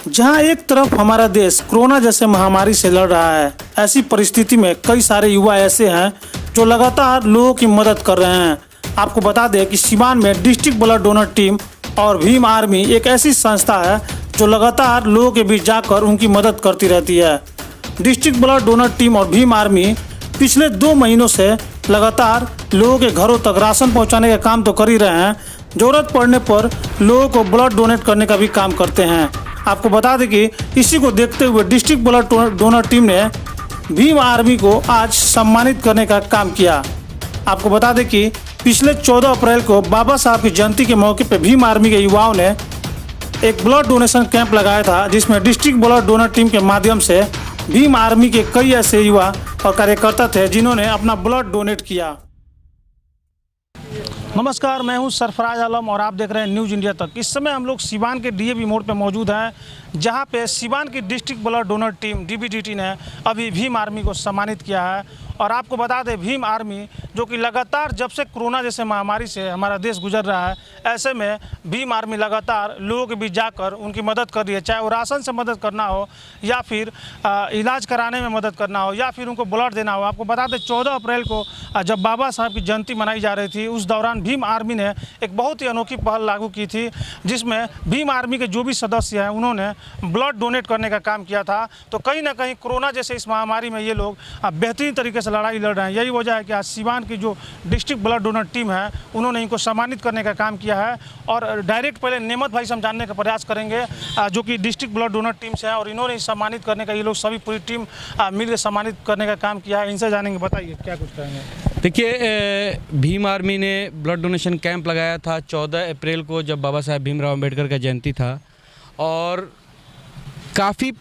जहां एक तरफ हमारा देश कोरोना जैसे महामारी से लड़ रहा है, ऐसी परिस्थिति में कई सारे युवा ऐसे हैं जो लगातार लोगों की मदद कर रहे हैं। आपको बता दें कि सीवान में डिस्ट्रिक्ट ब्लड डोनर टीम और भीम आर्मी एक ऐसी संस्था है जो लगातार लोगों के बीच जाकर उनकी मदद करती रहती है। डिस्ट्रिक्ट ब्लड डोनर टीम और भीम आर्मी पिछले 2 महीनों से लगातार लोगों के घरों तक राशन पहुंचाने का काम तो कर ही रहे हैं, जरूरत पड़ने पर लोगों को ब्लड डोनेट करने का भी काम करते हैं। आपको बता दें कि इसी को देखते हुए डिस्ट्रिक्ट ब्लड डोनर टीम ने भीम आर्मी को आज सम्मानित करने का काम किया। आपको बता दें कि पिछले 14 अप्रैल को बाबा साहब की जयंती के मौके पर भीम आर्मी के युवाओं ने एक ब्लड डोनेशन कैंप लगाया था, जिसमें डिस्ट्रिक्ट ब्लड डोनर टीम के माध्यम से भीम आर्मी के कई ऐसे युवा और कार्यकर्ता थे जिन्होंने अपना ब्लड डोनेट किया। नमस्कार, मैं हूं सरफराज आलम और आप देख रहे हैं न्यूज़ इंडिया तक। इस समय हम लोग सीवान के डीएवी मोड़ पे मौजूद हैं, जहां पे सीवान की डिस्ट्रिक्ट ब्लड डोनर टीम डीबीडीटी ने अभी भीम आर्मी को सम्मानित किया है। और आपको बता दें, भीम आर्मी जो कि लगातार जब से कोरोना जैसे महामारी से हमारा देश गुजर रहा है, ऐसे में भीम आर्मी लगातार लोगों के बीच जाकर उनकी मदद कर रही है, चाहे वो राशन से मदद करना हो या फिर इलाज कराने में मदद करना हो या फिर उनको ब्लड देना हो। आपको बता दें 14 अप्रैल को जब बाबा साहब की जयंती मनाई जा रही थी, उस दौरान भीम आर्मी ने एक बहुत ही अनोखी पहल लागू की थी, जिसमें भीम आर्मी के जो भी सदस्य हैं उन्होंने ब्लड डोनेट करने का काम किया था। तो कहीं ना कहीं कोरोना जैसे इस महामारी में ये लोग बेहतरीन तरीके से लड़ाई लड़ रहे हैं। यही वजह है कि आज सीवान की जो डिस्ट्रिक्ट ब्लड डोनर टीम है उन्होंने इनको सम्मानित करने का काम किया है। और डायरेक्ट पहले नेमत भाई से हम जानने का प्रयास करेंगे, जो कि डिस्ट्रिक्ट ब्लड डोनर टीम से हैं, और इन्होंने सम्मानित करने का, ये लोग सभी पूरी टीम मिलकर सम्मानित करने का काम किया है। इनसे जानेंगे, बताइए क्या कुछ कहेंगे। देखिए, भीम आर्मी ने ब्लड डोनेशन कैंप लगाया था 14 अप्रैल को, जब बाबा साहब भीमराव अम्बेडकर का जयंती था, और काफ़ी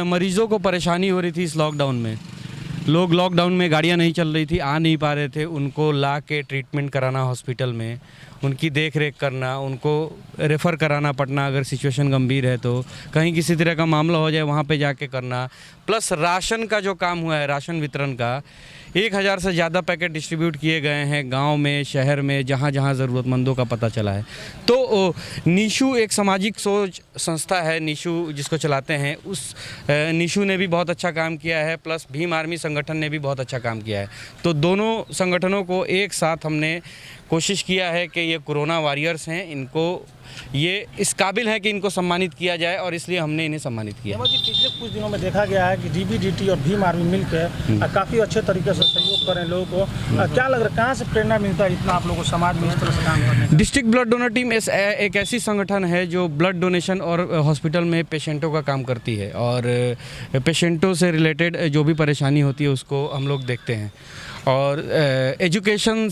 मरीज़ों को परेशानी हो रही थी इस लॉकडाउन में। लोग लॉकडाउन में गाड़ियां नहीं चल रही थी, आ नहीं पा रहे थे, उनको ला के ट्रीटमेंट कराना हॉस्पिटल में, उनकी देख रेख करना, उनको रेफ़र कराना पड़ना अगर सिचुएशन गंभीर है तो, कहीं किसी तरह का मामला हो जाए वहाँ पे जाके करना, प्लस राशन का जो काम हुआ है, राशन वितरण का 1000 से ज़्यादा पैकेट डिस्ट्रीब्यूट किए गए हैं गांव में, शहर में, जहां जहां ज़रूरतमंदों का पता चला है। तो निशु एक सामाजिक सोच संस्था है, निशु जिसको चलाते हैं, उस निशु ने भी बहुत अच्छा काम किया है, प्लस भीम आर्मी संगठन ने भी बहुत अच्छा काम किया है। तो दोनों संगठनों को एक साथ हमने कोशिश किया है कि ये कोरोना वॉरियर्स हैं, इनको ये इस काबिल है कि इनको सम्मानित किया जाए, और इसलिए हमने इन्हें सम्मानित किया। जी, पिछले कुछ दिनों में देखा गया है कि डीबीडीटी और भीम आर्मी मिलकर काफ़ी अच्छे तरीके से सहयोग कर रहे हैं लोगों को। क्या लग रहा है, कहाँ से प्रेरणा मिलता है इतना आप लोगों को समाज में इस तरह से काम करने का? डिस्ट्रिक्ट ब्लड डोनर टीम एक ऐसी संगठन है जो ब्लड डोनेशन और हॉस्पिटल में पेशेंटों का काम करती है, और पेशेंटों से रिलेटेड जो भी परेशानी होती है उसको हम लोग देखते हैं, और एजुकेशन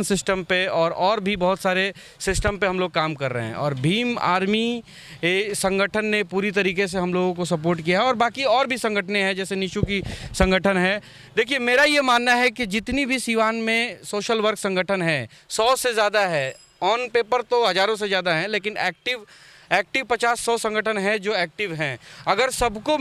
सिस्टम पे और भी बहुत सारे सिस्टम पे हम लोग काम कर रहे हैं। और भीम आर्मी संगठन ने पूरी तरीके से हम लोगों को सपोर्ट किया है, और बाकी और भी संगठनें हैं, जैसे निशु की संगठन है। देखिए, मेरा ये मानना है कि जितनी भी सीवान में सोशल वर्क संगठन है, 100 से ज़्यादा है, ऑन पेपर तो हज़ारों से ज़्यादा हैं, लेकिन एक्टिव 50-100 संगठन है जो एक्टिव हैं। अगर सबको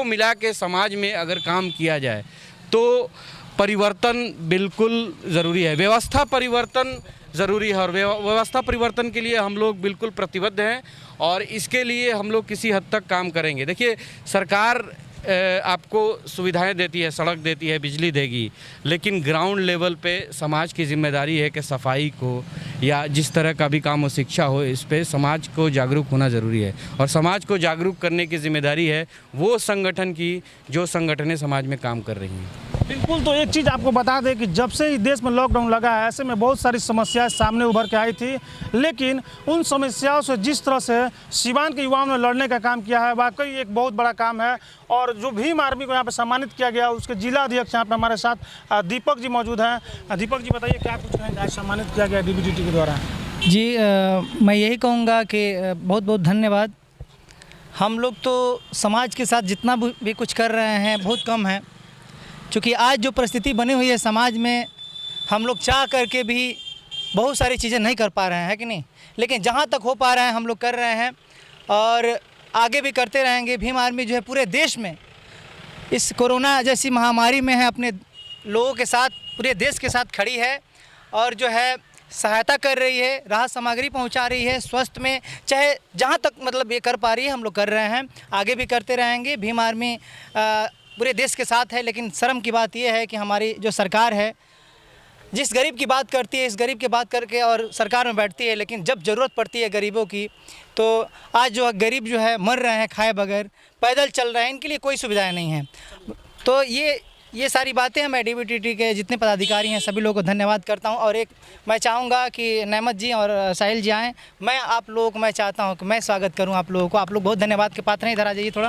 मिला के समाज में अगर काम किया जाए तो परिवर्तन बिल्कुल ज़रूरी है, व्यवस्था परिवर्तन ज़रूरी है, और व्यवस्था परिवर्तन के लिए हम लोग बिल्कुल प्रतिबद्ध हैं, और इसके लिए हम लोग किसी हद तक काम करेंगे। देखिए, सरकार आपको सुविधाएं देती है, सड़क देती है, बिजली देगी, लेकिन ग्राउंड लेवल पे समाज की जिम्मेदारी है कि सफाई को या जिस तरह का भी काम हो, शिक्षा हो, इस पे समाज को जागरूक होना ज़रूरी है, और समाज को जागरूक करने की जिम्मेदारी है वो संगठन की जो संगठनें समाज में काम कर रही हैं। बिल्कुल। तो एक चीज़ आपको बता दें कि जब से इस देश में लॉकडाउन लगा है, ऐसे में बहुत सारी समस्याएं सामने उभर के आई थी, लेकिन उन समस्याओं से जिस तरह से सीवान के युवाओं ने लड़ने का काम किया है, वाकई एक बहुत बड़ा काम है। और जो भीम आर्मी को यहाँ पे सम्मानित किया गया, उसके जिला अध्यक्ष यहाँ पे हमारे साथ दीपक जी मौजूद हैं। दीपक जी, बताइए क्या कुछ कहेंगे, आज सम्मानित किया गया डीबीडीटी के द्वारा? जी, मैं यही कहूँगा कि बहुत बहुत धन्यवाद। हम लोग तो समाज के साथ जितना भी कुछ कर रहे हैं बहुत कम है, क्योंकि आज जो परिस्थिति बनी हुई है समाज में, हम लोग चाह करके भी बहुत सारी चीज़ें नहीं कर पा रहे हैं, है कि नहीं? लेकिन जहाँ तक हो पा रहे हैं हम लोग कर रहे हैं, और आगे भी करते रहेंगे। भीम आर्मी जो है पूरे देश में इस कोरोना जैसी महामारी में है, अपने लोगों के साथ, पूरे देश के साथ खड़ी है, और जो है सहायता कर रही है, राहत सामग्री पहुंचा रही है, स्वास्थ्य में चाहे जहां तक मतलब ये कर पा रही है हम लोग कर रहे हैं, आगे भी करते रहेंगे। भीम आर्मी पूरे देश के साथ है, लेकिन शर्म की बात यह है कि हमारी जो सरकार है जिस गरीब की बात करती है, इस गरीब की बात करके और सरकार में बैठती है, लेकिन जब ज़रूरत पड़ती है गरीबों की तो आज जो गरीब जो है मर रहे हैं खाए बगैर, पैदल चल रहे हैं, इनके लिए कोई सुविधाएं नहीं हैं। तो ये सारी बातें हैं। मैं DBDT के जितने पदाधिकारी हैं सभी लोगों को धन्यवाद करता हूं। और एक मैं चाहूँगा कि नेमत जी और साहिल जी आएँ, मैं आप लोगों को मैं चाहता हूँ कि मैं स्वागत करूँ आप लोगों को। आप लोग बहुत धन्यवाद के पात्र हैं। इधर आ जाइए थोड़ा,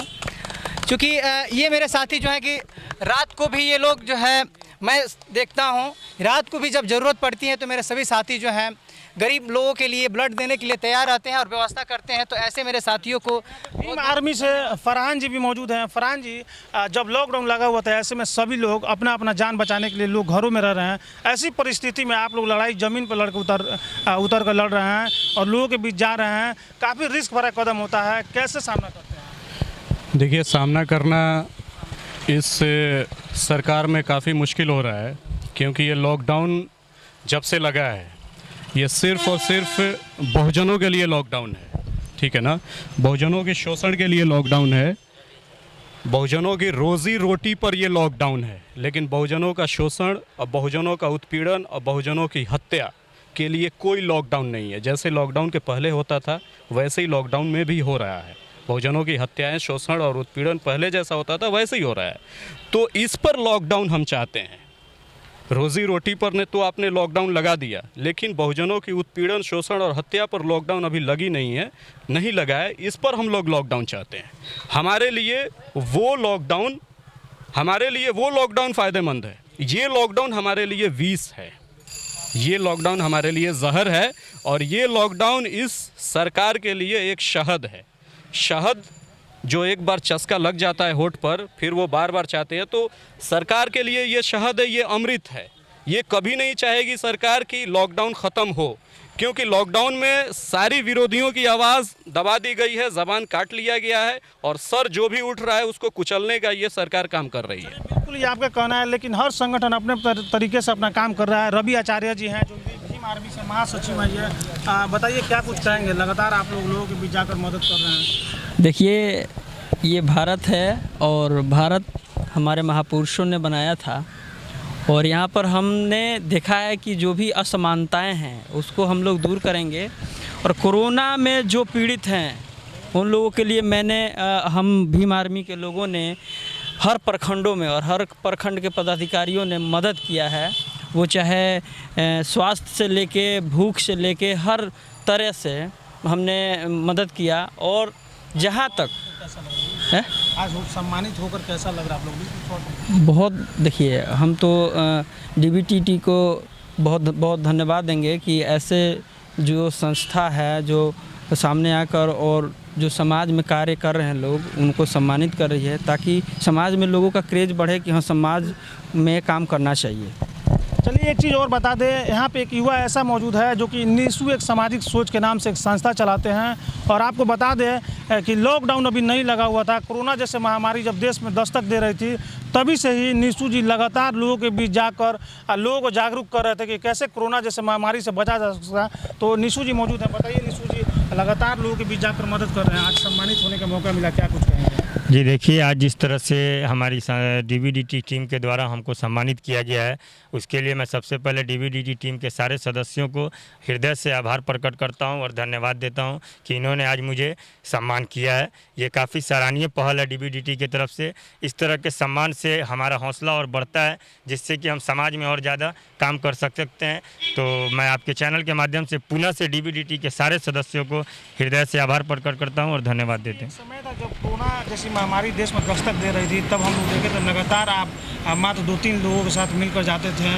क्योंकि ये मेरे साथी जो हैं कि रात को भी ये लोग जो है मैं देखता हूँ, रात को भी जब ज़रूरत पड़ती है तो मेरे सभी साथी जो हैं गरीब लोगों के लिए ब्लड देने के लिए तैयार रहते हैं और व्यवस्था करते हैं। तो ऐसे मेरे साथियों को भीम आर्मी से फरहान जी भी मौजूद हैं। फरहान जी, जब लॉकडाउन लगा हुआ था ऐसे में सभी लोग अपना अपना जान बचाने के लिए लोग घरों में रह रहे हैं। ऐसी परिस्थिति में आप लोग लड़ाई ज़मीन पर लड़कर उतर कर लड़ रहे हैं और लोगों के बीच जा रहे हैं, काफ़ी रिस्क भरा कदम होता है, कैसे सामना करते हैं? देखिए, सामना करना इस सरकार में काफ़ी मुश्किल हो रहा है, क्योंकि ये लॉकडाउन जब से लगा है ये सिर्फ़ और सिर्फ बहुजनों के लिए लॉकडाउन है, ठीक है ना। बहुजनों के शोषण के लिए लॉकडाउन है, बहुजनों की रोज़ी रोटी पर ये लॉकडाउन है। लेकिन बहुजनों का शोषण और बहुजनों का उत्पीड़न और बहुजनों की हत्या के लिए कोई लॉकडाउन नहीं है। जैसे लॉकडाउन के पहले होता था वैसे ही लॉकडाउन में भी हो रहा है। बहुजनों की हत्याएं, शोषण और उत्पीड़न पहले जैसा होता था वैसे ही हो रहा है। तो इस पर लॉकडाउन हम चाहते हैं। रोज़ी रोटी पर ने तो आपने लॉकडाउन लगा दिया, लेकिन बहुजनों की उत्पीड़न, शोषण और हत्या पर लॉकडाउन अभी लगी नहीं है, नहीं लगा है। इस पर हम लोग लॉकडाउन चाहते हैं। हमारे लिए वो लॉकडाउन फ़ायदेमंद है। ये लॉकडाउन हमारे लिए विष है, ये लॉकडाउन हमारे लिए जहर है। और ये लॉकडाउन इस सरकार के लिए एक शहद है। शहद जो एक बार चस्का लग जाता है होठ पर, फिर वो बार बार चाहते हैं। तो सरकार के लिए ये शहद है, ये अमृत है। ये कभी नहीं चाहेगी सरकार कि लॉकडाउन ख़त्म हो, क्योंकि लॉकडाउन में सारी विरोधियों की आवाज़ दबा दी गई है, ज़बान काट लिया गया है और सर जो भी उठ रहा है उसको कुचलने का ये सरकार काम कर रही है। बिल्कुल ये आपका कहना है, लेकिन हर संगठन अपने तरीके से अपना काम कर रहा है। रवि आचार्य जी हैं जो भीम आर्मी से महासचिव हैं, ये बताइए क्या कुछ कहेंगे? लगातार आप लोगों के बीच जाकर मदद कर रहे हैं। देखिए, ये भारत है और भारत हमारे महापुरुषों ने बनाया था और यहाँ पर हमने देखा है कि जो भी असमानताएं हैं उसको हम लोग दूर करेंगे। और कोरोना में जो पीड़ित हैं उन लोगों के लिए हम भीम आर्मी के लोगों ने हर प्रखंडों में और हर प्रखंड के पदाधिकारियों ने मदद किया है। वो चाहे स्वास्थ्य से लेके, भूख से लेके, हर तरह से हमने मदद किया। और जहाँ तक है आज सम्मानित होकर कैसा लग रहा है आप लोग? बहुत, देखिए, हम तो DBDT को बहुत बहुत धन्यवाद देंगे कि ऐसे जो संस्था है जो सामने आकर और जो समाज में कार्य कर रहे हैं लोग, उनको सम्मानित कर रही है, ताकि समाज में लोगों का क्रेज बढ़े कि हाँ, समाज में काम करना चाहिए। चलिए एक चीज़ और बता दें, यहाँ पे एक युवा ऐसा मौजूद है जो कि निशु एक सामाजिक सोच के नाम से एक संस्था चलाते हैं। और आपको बता दें कि लॉकडाउन अभी नहीं लगा हुआ था, कोरोना जैसे महामारी जब देश में दस्तक दे रही थी, तभी से ही निशु जी लगातार लोगों के बीच जाकर लोगों को जागरूक कर रहे थे कि कैसे कोरोना जैसे महामारी से बचा जा सकता है। तो निशु जी मौजूद हैं। बताइए निशु जी, लगातार लोगों के बीच जाकर मदद कर रहे हैं, आज सम्मानित होने का मौका मिला, क्या कुछ कहेंगे? जी देखिए, आज जिस तरह से हमारी DBDT टीम के द्वारा हमको सम्मानित किया गया है, उसके लिए मैं सबसे पहले DBDT टीम के सारे सदस्यों को हृदय से आभार प्रकट करता हूं और धन्यवाद देता हूं कि इन्होंने आज मुझे सम्मान किया है। ये काफ़ी सराहनीय पहल है DBDT की तरफ से। इस तरह के सम्मान से हमारा हौसला और बढ़ता है, जिससे कि हम समाज में और ज़्यादा काम कर सकते हैं। तो मैं आपके चैनल के माध्यम से पुनः से DBDT के सारे सदस्यों को हृदय से आभार प्रकट करता हूँ और धन्यवाद देते हैं। समय था जब कोरोना जैसी महामारी देश में दस्तक दे रही थी, तब हम लोग देखे थे लगातार आप मात्र 2-3 लोगों के साथ मिलकर जाते थे।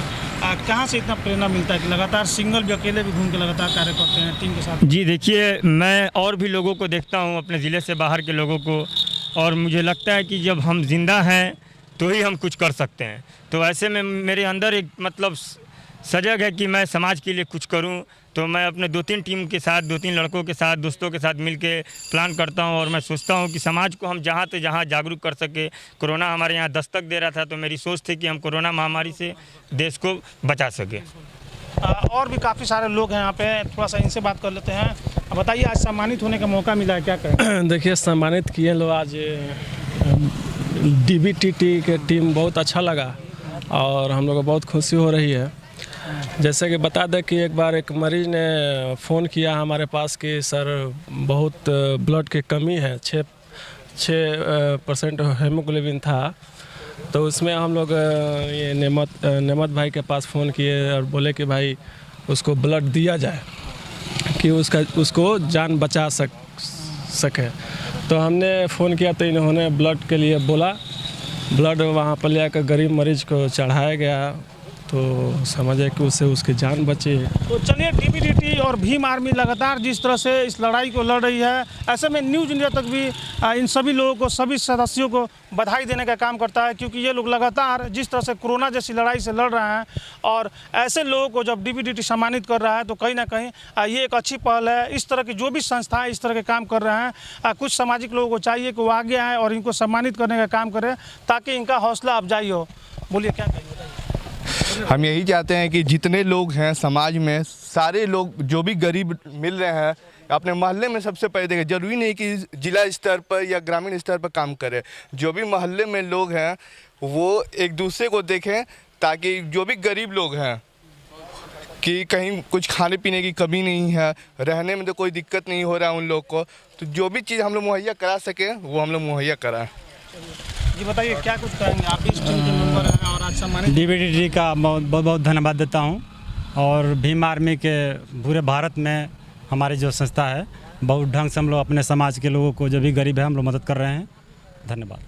कहाँ से इतना प्रेरणा मिलता है कि लगातार सिंगल भी, अकेले भी घूम के लगातार कार्य करते हैं टीम के साथ? जी देखिए, मैं और भी लोगों को देखता हूँ, अपने ज़िले से बाहर के लोगों को, और मुझे लगता है कि जब हम जिंदा हैं तो ही हम कुछ कर सकते हैं। तो ऐसे में मेरे अंदर एक मतलब सजग है कि मैं समाज के लिए कुछ करूं। तो मैं अपने 2-3 टीम के साथ, 2-3 लड़कों के साथ, दोस्तों के साथ मिलके प्लान करता हूं और मैं सोचता हूं कि समाज को हम जहां से जहां जागरूक कर सके। कोरोना हमारे यहां दस्तक दे रहा था, तो मेरी सोच थी कि हम कोरोना महामारी से देश को बचा सके। और भी काफ़ी सारे लोग हैं यहाँ पे, थोड़ा सा इनसे बात कर लेते हैं। बताइए, आज सम्मानित होने का मौका मिला है, क्या कहें? देखिए, सम्मानित किए लोग आज डीबीटीटी के टीम, बहुत अच्छा लगा और हम लोग को बहुत खुशी हो रही है। जैसे कि बता दें कि एक बार एक मरीज़ ने फ़ोन किया हमारे पास कि सर बहुत ब्लड की कमी है, 6% हेमोग्लोबिन था। तो उसमें हम लोग ये नेमत भाई के पास फ़ोन किए और बोले कि भाई उसको ब्लड दिया जाए कि उसको जान बचा सके। तो हमने फ़ोन किया तो इन्होंने ब्लड के लिए बोला, ब्लड वहाँ पर ले आकर गरीब मरीज़ को चढ़ाया गया, तो समझे कि उससे उसकी जान बची। तो चलिए, डीबीडीटी और भीम आर्मी लगातार जिस तरह से इस लड़ाई को लड़ रही है, ऐसे में न्यूज़ इंडिया तक भी इन सभी लोगों को, सभी सदस्यों को बधाई देने का काम करता है, क्योंकि ये लोग लगातार जिस तरह से कोरोना जैसी लड़ाई से लड़ रहे हैं और ऐसे लोगों को जब डीबीडीटी सम्मानित कर रहा है तो कहीं ना कहीं ये एक अच्छी पहल है। इस तरह की जो भी संस्थाएँ इस तरह के काम कर रहे हैं, कुछ सामाजिक लोगों को चाहिए कि वो आगे आएँ और इनको सम्मानित करने का काम करें ताकि इनका हौसला अफजाई हो। बोलिए, क्या कहेंगे? हम यही चाहते हैं कि जितने लोग हैं समाज में, सारे लोग जो भी गरीब मिल रहे हैं अपने मोहल्ले में सबसे पहले देखें। ज़रूरी नहीं कि जिला स्तर पर या ग्रामीण स्तर पर काम करें, जो भी मोहल्ले में लोग हैं वो एक दूसरे को देखें, ताकि जो भी गरीब लोग हैं कि कहीं कुछ खाने पीने की कमी नहीं है, रहने में तो कोई दिक्कत नहीं हो रहा है उन लोग को, तो जो भी चीज़ हम लोग मुहैया करा सकें वो हम लोग मुहैया कराएं। जी बताइए, क्या कुछ कहेंगे? आप इस टीम के मेंबर हैं और आज सम्मानित। डीबीडीटी का बहुत बहुत धन्यवाद देता हूं और भीम आर्मी के पूरे भारत में हमारी जो संस्था है, बहुत ढंग से हम लोग अपने समाज के लोगों को, जो भी गरीब है, हम लोग मदद कर रहे हैं। धन्यवाद।